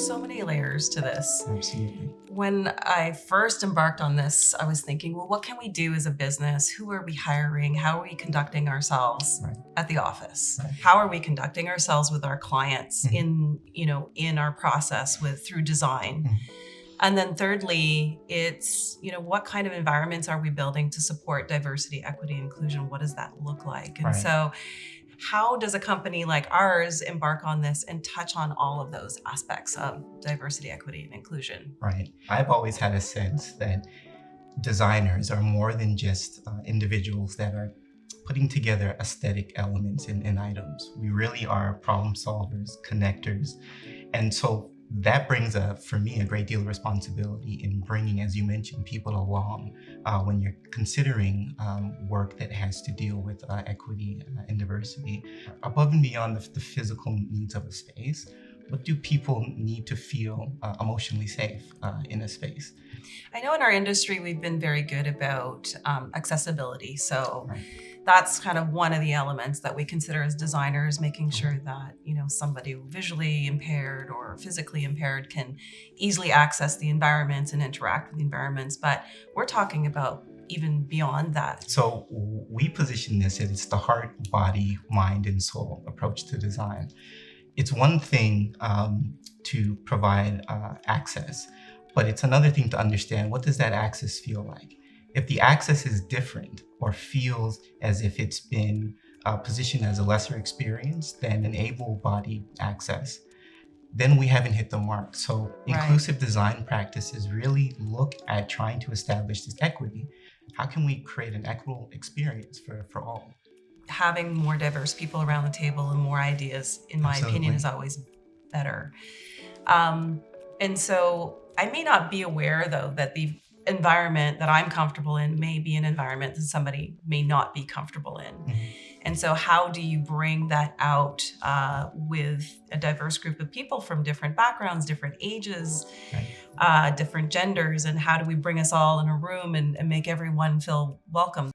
so many layers to this. Absolutely. When I first embarked on this, I was thinking, well, what can we do as a business? Who are we hiring? How are we conducting ourselves at the office? Right. How are we conducting ourselves with our clients in our process through design? And then thirdly, it's, what kind of environments are we building to support diversity, equity, inclusion? What does that look like? And so how does a company like ours embark on this and touch on all of those aspects of diversity, equity, and inclusion? Right. I've always had a sense that designers are more than just individuals that are putting together aesthetic elements in items. We really are problem solvers, connectors. And so that brings, for me, a great deal of responsibility in bringing, as you mentioned, people along when you're considering work that has to deal with equity and diversity. Above and beyond the physical needs of a space, what do people need to feel emotionally safe in a space? I know in our industry, we've been very good about accessibility. So that's kind of one of the elements that we consider as designers, making sure that, somebody visually impaired or physically impaired can easily access the environments and interact with the environments. But we're talking about even beyond that. So we position this as it's the heart, body, mind, and soul approach to design. It's one thing to provide access, but it's another thing to understand, what does that access feel like? If the access is different or feels as if it's been positioned as a lesser experience than an able-bodied access, then we haven't hit the mark. So inclusive design practices really look at trying to establish this equity. How can we create an equitable experience for all? Having more diverse people around the table and more ideas, in my opinion, is always better. And so I may not be aware, though, that the environment that I'm comfortable in may be an environment that somebody may not be comfortable in. And so how do you bring that out with a diverse group of people from different backgrounds, different ages, different genders, and how do we bring us all in a room and make everyone feel welcome?